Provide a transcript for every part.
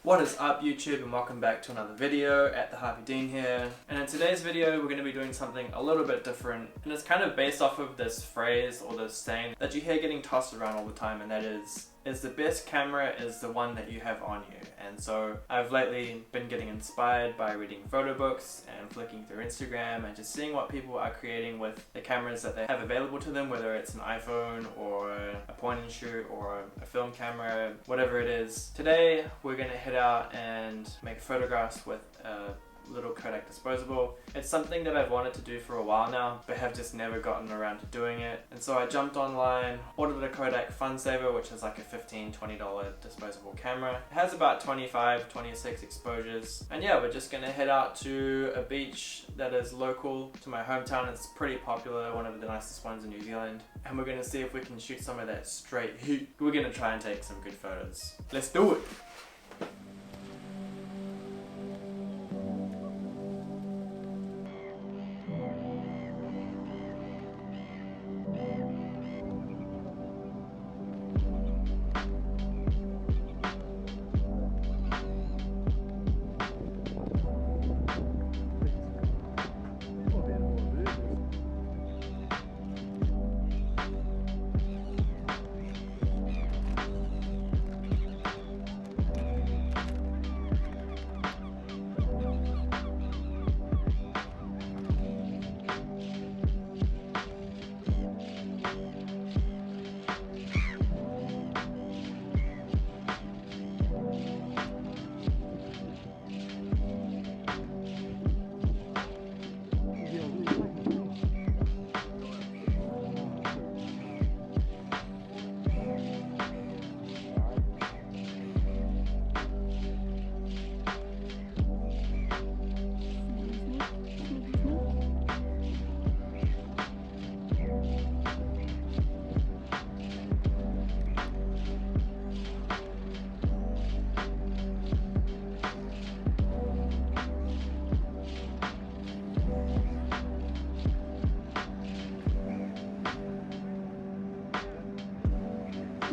What is up YouTube, and welcome back to another video. At the Harvey Dean here, and in today's video we're going to be doing something a little bit different, and it's kind of based off of this phrase or this saying that you hear getting tossed around all the time, and that is the best camera is the one that you have on you. And so I've lately been getting inspired by reading photo books and flicking through Instagram and just seeing what people are creating with the cameras that they have available to them, whether it's an iPhone or a point and shoot or a film camera, whatever it is. Today we're going to head out and make photographs with a little Kodak Disposable. It's something that I've wanted to do for a while now, but have just never gotten around to doing it. And so I jumped online, ordered a Kodak Funsaver, which is like a $15–20 disposable camera. It has about 25–26 exposures. And yeah, we're just gonna head out to a beach that is local to my hometown. It's pretty popular, one of the nicest ones in New Zealand. And we're gonna see if we can shoot some of that straight heat. We're gonna try and take some good photos. Let's do it!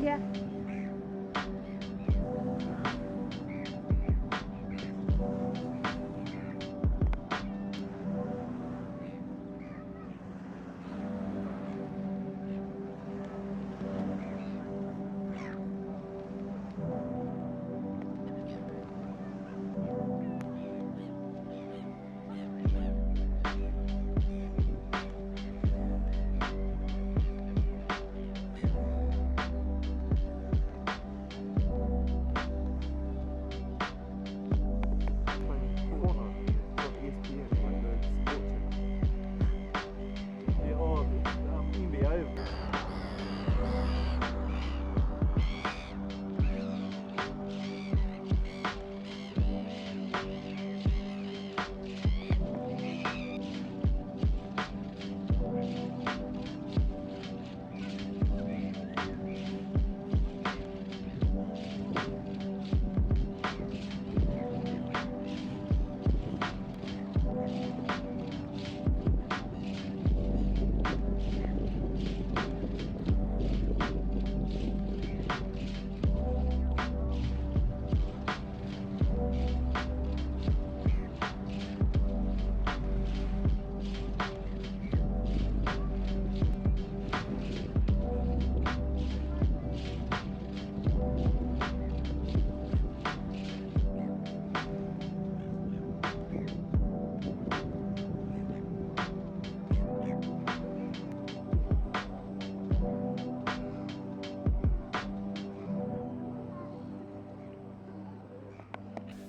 Yeah.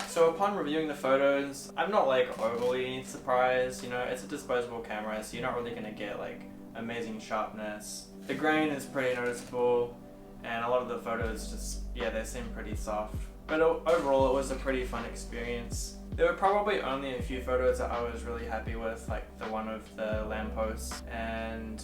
So upon reviewing the photos, I'm not like overly surprised. You know, it's a disposable camera, so you're not really gonna get like amazing sharpness. The grain is pretty noticeable, and a lot of the photos just, yeah, they seem pretty soft. But overall it was a pretty fun experience. There were probably only a few photos that I was really happy with, like the one of the lamppost and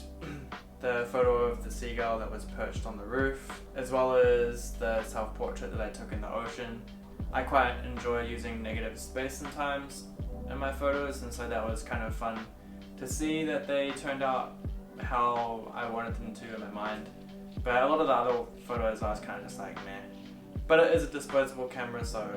the photo of the seagull that was perched on the roof, as well as the self-portrait that I took in the ocean. I quite enjoy using negative space sometimes in my photos, and so that was kind of fun to see that they turned out how I wanted them to in my mind. But a lot of the other photos I was kind of just like, meh. But it is a disposable camera, so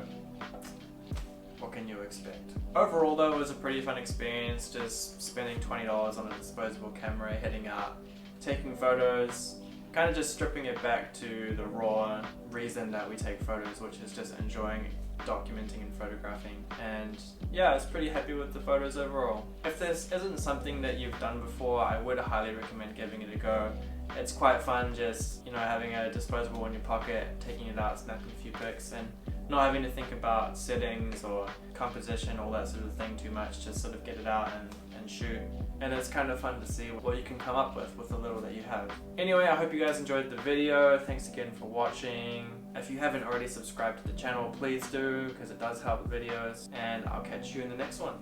what can you expect? Overall though, it was a pretty fun experience, just spending $20 on a disposable camera, heading out, taking photos, kind of just stripping it back to the raw reason that we take photos, which is just enjoying documenting and photographing. And yeah, I was pretty happy with the photos overall. If this isn't something that you've done before, I would highly recommend giving it a go. It's quite fun just, you know, having a disposable in your pocket, taking it out, snapping a few pics, and not having to think about settings or composition, all that sort of thing too much. Just sort of get it out and shoot. And it's kind of fun to see what you can come up with the little that you have. Anyway, I hope you guys enjoyed the video. Thanks again for watching. If you haven't already subscribed to the channel, please do, because it does help with videos. And I'll catch you in the next one.